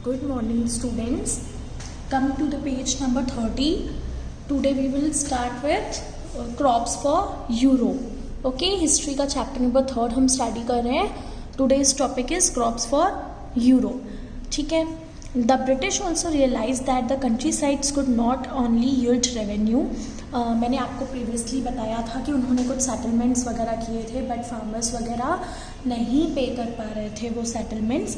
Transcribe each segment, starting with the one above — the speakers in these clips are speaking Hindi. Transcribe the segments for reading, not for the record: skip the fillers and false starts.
Good morning, students. Come to the page number 30. Today we will start with crops for Europe. Okay, history का chapter number 3 हम study कर रहे हैं. Today's topic is crops for Europe. ठीक है. The British also realized that the countrysides could not only yield revenue. मैंने आपको प्रीवियसली बताया था कि उन्होंने कुछ सेटलमेंट्स वगैरह किए थे, बट फार्मर्स वगैरह नहीं पे कर पा रहे थे वो सेटलमेंट्स.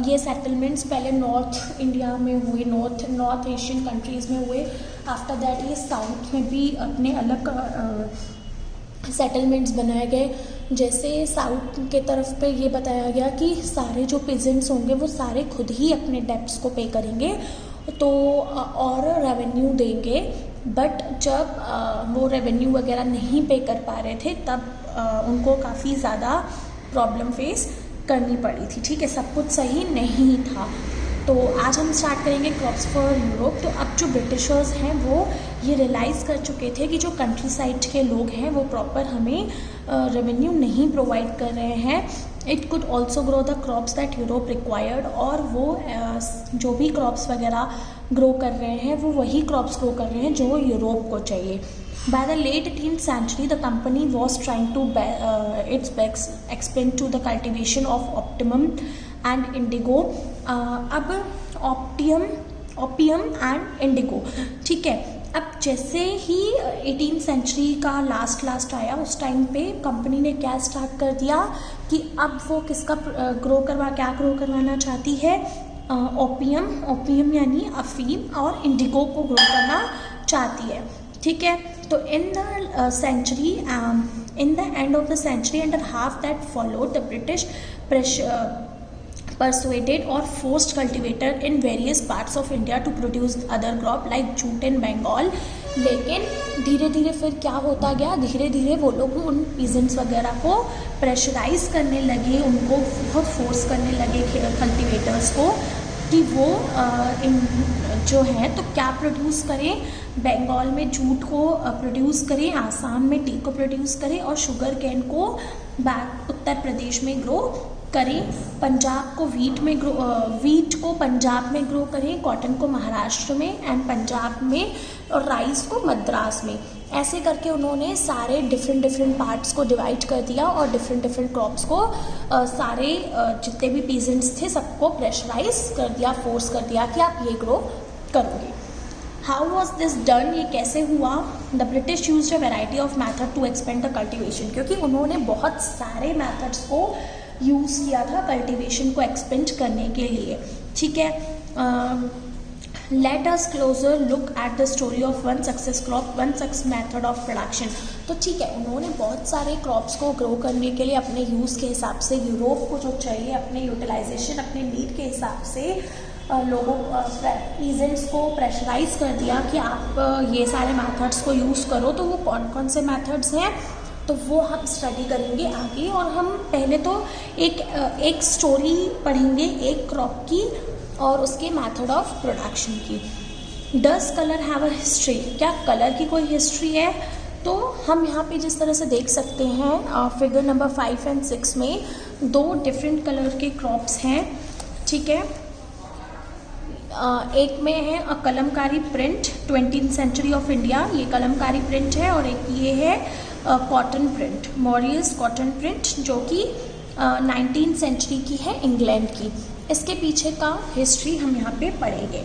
ये सेटलमेंट्स पहले नॉर्थ इंडिया में हुए, नॉर्थ एशियन कंट्रीज़ में हुए. आफ्टर दैट ये साउथ में भी अपने अलग सेटलमेंट्स बनाए गए. जैसे साउथ के तरफ पे ये बताया गया कि सारे जो पेजेंट्स होंगे वो सारे खुद ही अपने डेब्ट्स को पे करेंगे तो और रेवेन्यू देंगे. बट जब वो रेवेन्यू वगैरह नहीं पे कर पा रहे थे तब उनको काफ़ी ज़्यादा प्रॉब्लम फेस करनी पड़ी थी. ठीक है, सब कुछ सही नहीं था. तो आज हम स्टार्ट करेंगे क्रॉप्स फॉर यूरोप. तो अब जो ब्रिटिशर्स हैं वो ये रियलाइज़ कर चुके थे कि जो कंट्री साइड के लोग हैं वो प्रॉपर हमें रेवेन्यू नहीं प्रोवाइड कर रहे हैं. It could also grow the crops that Europe required. और वो जो भी क्रॉप्स वगैरह ग्रो कर रहे हैं वो वही क्रॉप्स ग्रो कर रहे हैं जो यूरोप को चाहिए. By the late 18th century, the company was trying to its best extend to the cultivation of opium and indigo. अब opium and indigo. ठीक है. अब जैसे ही 18th सेंचुरी का लास्ट आया उस टाइम पे कंपनी ने क्या स्टार्ट कर दिया कि अब वो किसका क्या ग्रो करवाना चाहती है, ओपियम यानी अफीम और इंडिगो को ग्रो करना चाहती है. ठीक है. तो in the end of the century and half that followed the British persuaded or forced cultivator in various parts of India to produce other crop like jute in Bengal. लेकिन धीरे धीरे फिर क्या होता गया, धीरे धीरे वो लोग उन पीजेंट्स वगैरह को प्रेशराइज करने लगे, उनको बहुत फोर्स करने लगे कल्टिवेटर्स को कि वो जो है तो क्या प्रोड्यूस करें. बंगाल में जूट को प्रोड्यूस करें, आसाम में टी को प्रोड्यूस करें और शुगर कैन को उत्तर प्रदेश में ग्रो करें. पंजाब को वीट को पंजाब में ग्रो करें, कॉटन को महाराष्ट्र में एंड पंजाब में और राइस को मद्रास में. ऐसे करके उन्होंने सारे डिफरेंट पार्ट्स को डिवाइड कर दिया और डिफरेंट क्रॉप्स को सारे जितने भी पीजेंट्स थे सबको प्रेशराइज कर दिया, फोर्स कर दिया कि आप ये ग्रो करोगे. हाउ वॉज दिस डन, ये कैसे हुआ. The British used a variety of method to expand the cultivation. क्योंकि उन्होंने बहुत सारे मैथड्स को यूज़ किया था कल्टिवेशन को एक्सपेंड करने के लिए. ठीक है. Let us closure look at the story of one success crop, one success method of production. तो ठीक है, उन्होंने बहुत सारे क्रॉप्स को ग्रो करने के लिए अपने यूज़ के हिसाब से, यूरोप को जो चाहिए अपने यूटिलाइजेशन, अपने नीड के हिसाब से लोगों पीजेंट्स को प्रेशराइज कर दिया कि आप ये सारे मेथड्स को यूज़ करो. तो वो कौन कौन से मेथड्स हैं तो वो हम स्टडी करेंगे आगे. और हम पहले तो एक स्टोरी पढ़ेंगे एक क्रॉप की और उसके मेथड ऑफ प्रोडक्शन की. Does colour have a history, क्या कलर की कोई हिस्ट्री है. तो हम यहाँ पे जिस तरह से देख सकते हैं फिगर नंबर 5 और 6 में दो डिफरेंट कलर के क्रॉप्स हैं. ठीक है. एक में है Kalamkari print, 20th century of India, ये कलमकारी प्रिंट है. और एक ये है cotton print, Morris cotton print, जो कि 19th सेंचुरी की है, इंग्लैंड की. इसके पीछे का हिस्ट्री हम यहाँ पे पढ़ेंगे.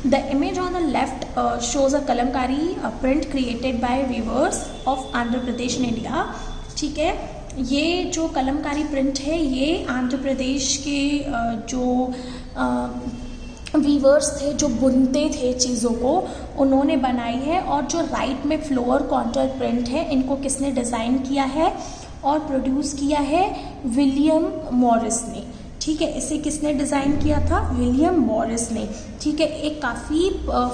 The image on the left shows a Kalamkari print created by weavers of Andhra Pradesh in India. ठीक है. ये जो कलमकारी प्रिंट है ये आंध्र प्रदेश के जो वीवर्स थे, जो बुनते थे चीज़ों को, उन्होंने बनाई है. और जो राइट में फ्लोर कॉन्टर प्रिंट है, इनको किसने डिज़ाइन किया है और प्रोड्यूस किया है, विलियम मॉरिस ने. ठीक है. इसे किसने डिज़ाइन किया था, विलियम मॉरिस ने. ठीक है. एक काफ़ी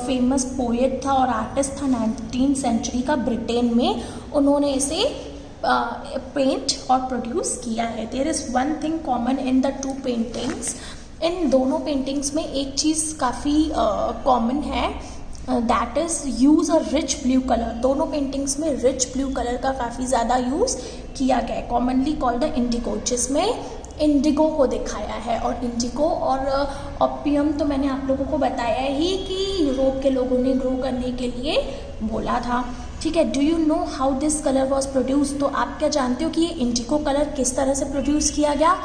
फेमस पोएट था और आर्टिस्ट था 19th सेंचुरी का, ब्रिटेन में. उन्होंने इसे पेंट और प्रोड्यूस किया है. There is one thing common in the two paintings. इन दोनों पेंटिंग्स में एक चीज़ काफ़ी कॉमन है, that is use a rich blue colour. दोनों पेंटिंग्स में रिच ब्लू कलर का काफ़ी ज़्यादा यूज़ किया गया है, कॉमनली कॉल्ड द इंडिगो, जिसमें इंडिगो को दिखाया है। और इंडिगो और ओपियम तो मैंने आप लोगों को बताया ही कि यूरोप के लोगों ने ग्रो करने के लिए बोला था, ठीक है। Do you know how this colour was produce? तो आप क्या जानते हो कि ये इंडिगो कलर किस तरह से प्रोड्यूस किया गया?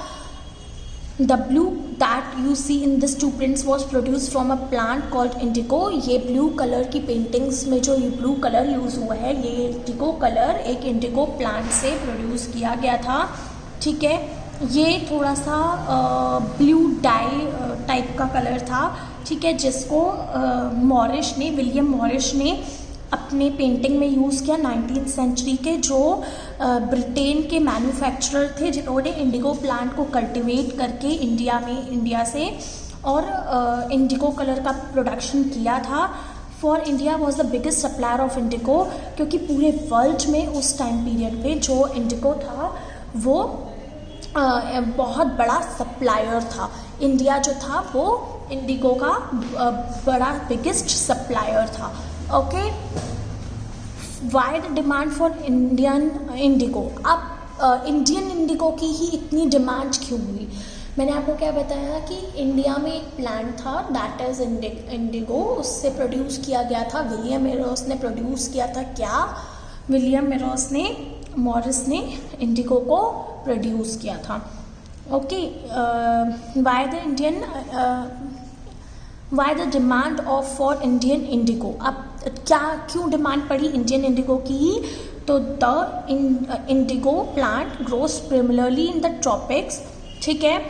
The blue that you see in this two prints was produce from a plant called indigo. ये ब्लू कलर की पेंटिंग्स में जो ये ब्लू कलर यूज़ हुआ है, ये इंडिगो कलर एक इंडिगो प्लांट से प्रोड्यूस किया गया था, ठीक है। ये थोड़ा सा ब्लू डाई टाइप का कलर था, ठीक है, जिसको विलियम मॉरिश ने अपने पेंटिंग में यूज़ किया 19th सेंचुरी के जो ब्रिटेन के मैन्युफैक्चरर थे, जिन्होंने इंडिगो प्लांट को कल्टीवेट करके इंडिया से और इंडिगो कलर का प्रोडक्शन किया था। For India was the biggest supplier of Indigo, क्योंकि पूरे वर्ल्ड में उस टाइम पीरियड पे जो इंडिगो था वो बहुत बड़ा सप्लायर था। इंडिया जो था वो इंडिगो का बड़ा बिगेस्ट सप्लायर था, okay. Why the demand for Indian indigo? अब इंडियन इंडिगो की ही इतनी डिमांड क्यों हुई? मैंने आपको क्या बताया कि इंडिया में एक प्लांट था दैट इज़ इंडिगो, उससे प्रोड्यूस किया गया था, विलियम मॉरिस ने प्रोड्यूस किया था। क्या? विलियम मॉरिस ने इंडिगो को प्रोड्यूस किया था, okay. Why the demand of for Indian indigo? अब क्यों डिमांड पड़ी इंडियन इंडिगो की? तो the indigo plant grows primarily in the tropics, ठीक है।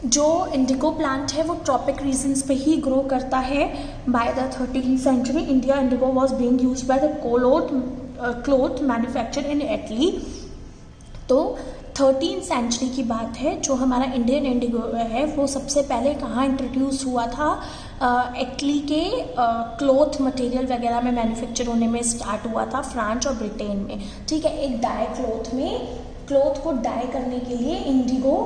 जो इंडिगो प्लांट है वो ट्रॉपिक रीजन्स पे ही ग्रो करता है। By the 13th century India indigo was being used by the cloth manufacture in Italy. तो 13th सेंचुरी की बात है, जो हमारा इंडियन इंडिगो है वो सबसे पहले कहाँ इंट्रोड्यूस हुआ था? इटली के क्लोथ मटेरियल वगैरह में मैन्युफैक्चर होने में स्टार्ट हुआ था, फ्रांस और ब्रिटेन में, ठीक है। एक डाई क्लोथ को डाई करने के लिए इंडिगो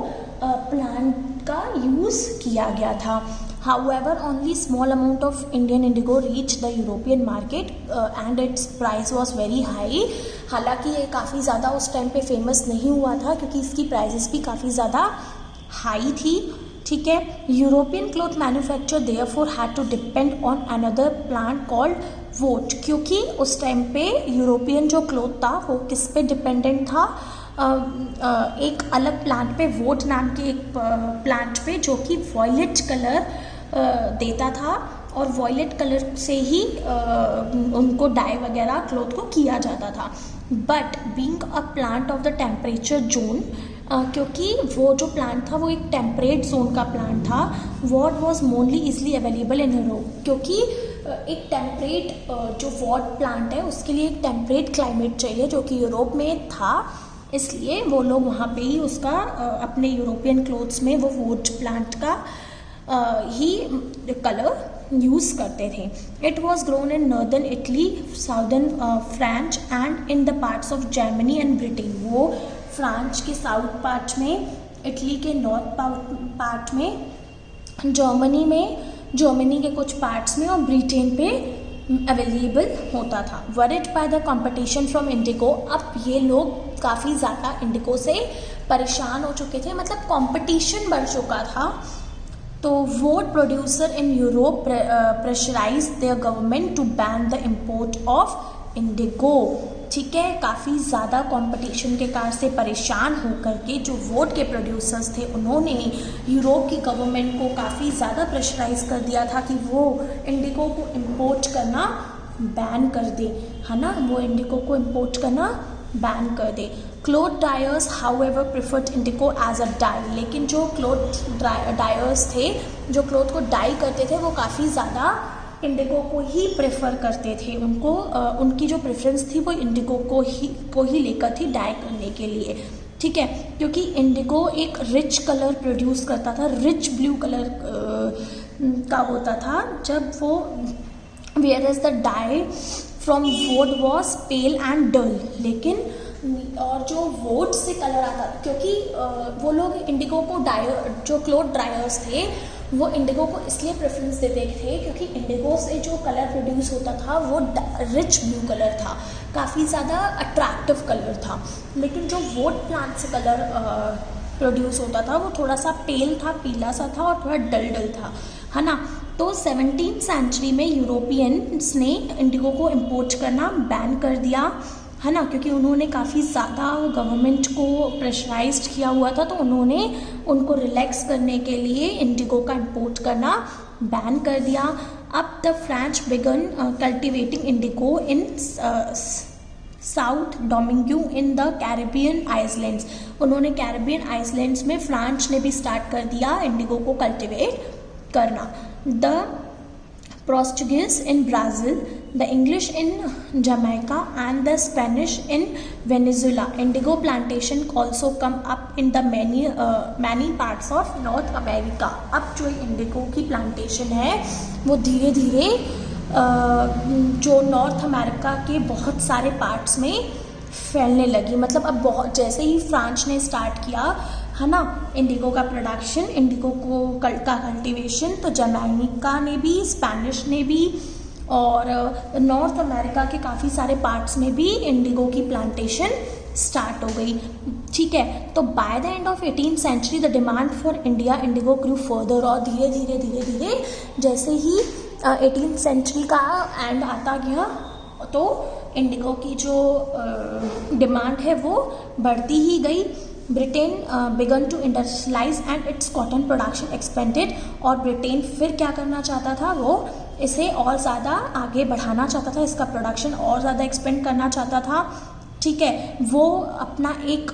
प्लांट का यूज़ किया गया था। However, only small amount of Indian indigo reached the European market and its price was very high. हालांकि ये काफ़ी ज़्यादा उस टाइम पे फेमस नहीं हुआ था क्योंकि इसकी प्राइसेस भी काफ़ी ज़्यादा हाई थी, ठीक है। European cloth manufacture therefore had to depend on another plant called woad, क्योंकि उस टाइम पे यूरोपियन जो क्लॉथ था वो किस पे डिपेंडेंट था? एक अलग प्लांट पे, वोट नाम के एक प्लांट पे, जो कि वॉयलेट कलर देता था और वॉयलेट कलर से ही उनको डाई वगैरह क्लॉथ को किया जाता था। But being a plant of the temperature zone, क्योंकि वो जो प्लांट था वो एक टेम्परेट जोन का प्लांट था, what was mainly easily available in Europe, क्योंकि एक टेम्परेट जो वॉट प्लांट है उसके लिए एक टेम्परेट क्लाइमेट चाहिए जो कि यूरोप में था, इसलिए वो लोग वहाँ पे ही उसका अपने यूरोपियन क्लोथ्स में वो वोट प्लांट का ही कलर यूज़ करते थे। It was grown in northern Italy, southern France and in the parts of Germany and Britain. वो फ्रांस के साउथ पार्ट में, इटली के नॉर्थ पार्ट में, जर्मनी के कुछ पार्ट्स में और ब्रिटेन पे अवेलेबल होता था। Worried by the competition from Indigo, अब ये लोग काफ़ी ज़्यादा इंडिगो से परेशान हो चुके थे, मतलब कंपटीशन बढ़ चुका था। तो woad producer in Europe pressurise their government to ban the import of indigo, ठीक है। काफ़ी ज़्यादा कंपटीशन के कारण से परेशान होकर के जो वोट के प्रोड्यूसर्स थे उन्होंने यूरोप की गवर्नमेंट को काफ़ी ज़्यादा प्रेशराइज कर दिया था कि वो इंडिगो को इम्पोर्ट करना बैन कर दे, है ना, वो इंडिगो को इम्पोर्ट करना बैन कर दे। Cloth dyers however preferred indigo as a dye, लेकिन जो क्लोथ डायर्स थे जो क्लोथ को डाई करते थे वो काफ़ी ज़्यादा इंडिगो को ही प्रेफर करते थे। उनको उनकी जो प्रेफरेंस थी वो इंडिगो को ही लेकर थी डाई करने के लिए, ठीक है, क्योंकि इंडिगो एक रिच कलर प्रोड्यूस करता था, रिच ब्लू कलर का होता था जब वो, whereas the dye from woad was pale and dull, लेकिन और जो वोट से कलर आता, क्योंकि वो लोग इंडिगो को जो क्लोथ ड्रायर्स थे वो इंडिगो को इसलिए प्रेफरेंस देते थे क्योंकि इंडिगो से जो कलर प्रोड्यूस होता था वो रिच ब्लू कलर था, काफ़ी ज़्यादा अट्रैक्टिव कलर था। लेकिन जो वोट प्लांट से कलर प्रोड्यूस होता था वो थोड़ा सा पेल था, पीला सा था और थोड़ा डल डल था, है ना। तो 17th सेंचुरी में यूरोपियंस ने इंडिगो को इम्पोर्ट करना बैन कर दिया, है ना, क्योंकि उन्होंने काफ़ी ज़्यादा गवर्नमेंट को प्रेशराइज्ड किया हुआ था, तो उन्होंने उनको रिलैक्स करने के लिए इंडिगो का इम्पोर्ट करना बैन कर दिया। अब the French began cultivating indigo in south Domingue in the Caribbean islands. उन्होंने कैरेबियन आइसलैंड्स में फ्रांस ने भी स्टार्ट कर दिया इंडिगो को कल्टिवेट करना। The Portuguese in Brazil, the English in Jamaica and the Spanish in Venezuela. Indigo plantation also come up in the many parts of North America. अब जो इंडिगो की प्लांटेशन है वो धीरे धीरे जो नॉर्थ अमेरिका के बहुत सारे पार्ट्स में फैलने लगी। मतलब अब बहुत जैसे ही फ्रांस ने स्टार्ट किया, है ना, इंडिगो का प्रोडक्शन, इंडिगो का कल्टीवेशन, तो जमैका ने भी, स्पेनिश ने भी और नॉर्थ अमेरिका के काफ़ी सारे पार्ट्स में भी इंडिगो की प्लांटेशन स्टार्ट हो गई। ठीक है, तो by the end of 18th century the demand for India indigo grew further. और धीरे धीरे धीरे धीरे जैसे ही 18th सेंचुरी का एंड आता गया तो इंडिगो की जो डिमांड है वो बढ़ती ही गई। Britain began to industrialise and its cotton production expanded. और ब्रिटेन फिर क्या करना चाहता था, वो इसे और ज़्यादा आगे बढ़ाना चाहता था, इसका प्रोडक्शन और ज़्यादा एक्सपेंड करना चाहता था। ठीक है, वो अपना एक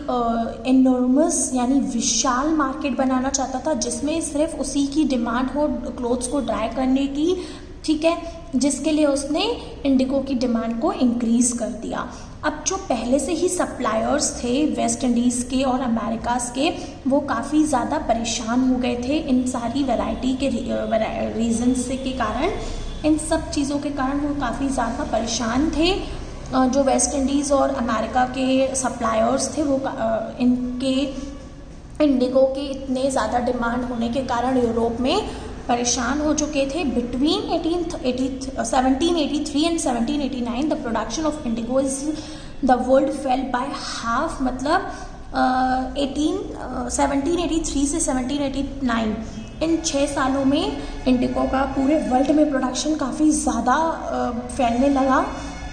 एनॉर्मस यानी विशाल मार्केट बनाना चाहता था जिसमें सिर्फ उसी की डिमांड हो क्लोथ्स को ड्राई करने की। ठीक है, जिसके लिए उसने इंडिगो की डिमांड को इंक्रीज़ कर दिया। अब जो पहले से ही सप्लायर्स थे वेस्ट इंडीज़ के और अमेरिकाज़ के, वो काफ़ी ज़्यादा परेशान हो गए थे इन सारी वैरायटी के रीजन्स के कारण, इन सब चीज़ों के कारण वो काफ़ी ज़्यादा परेशान थे। जो वेस्ट इंडीज़ और अमेरिका के सप्लायर्स थे वो इनके इंडिगो के इतने ज़्यादा डिमांड होने के कारण यूरोप में परेशान हो चुके थे। Between 1783 and 1789 the production of Indigo is the world fail by half. मतलब 1783 से 1789 इन 6 सालों में इंडिगो का पूरे वर्ल्ड में प्रोडक्शन काफ़ी ज़्यादा फैलने लगा।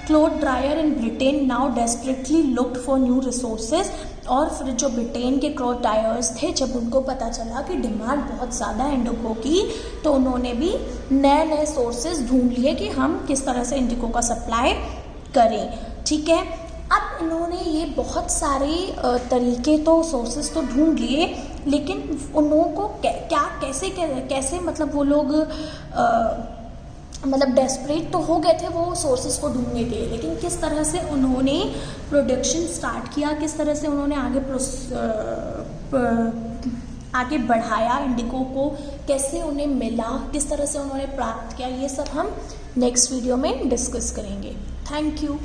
Cloth dryer in Britain now desperately looked for new resources. और फिर जो ब्रिटेन के क्लोथ ड्रायर्स थे, जब उनको पता चला कि डिमांड बहुत ज़्यादा है इंडिगो की, तो उन्होंने भी नए नए सोर्सेज ढूंढ लिए कि हम किस तरह से इंडिगो का सप्लाई करें। ठीक है, अब इन्होंने ये बहुत सारे तरीके तो सोर्सेज तो ढूंढ लिए, लेकिन उन को कैसे मतलब वो लोग मतलब डेस्परेट तो हो गए थे वो सोर्सेज को ढूंढने के लिए, लेकिन किस तरह से उन्होंने प्रोडक्शन स्टार्ट किया, किस तरह से उन्होंने आगे बढ़ाया इंडिगो को, कैसे उन्हें मिला, किस तरह से उन्होंने प्राप्त किया, ये सब हम नेक्स्ट वीडियो में डिस्कस करेंगे। Thank you.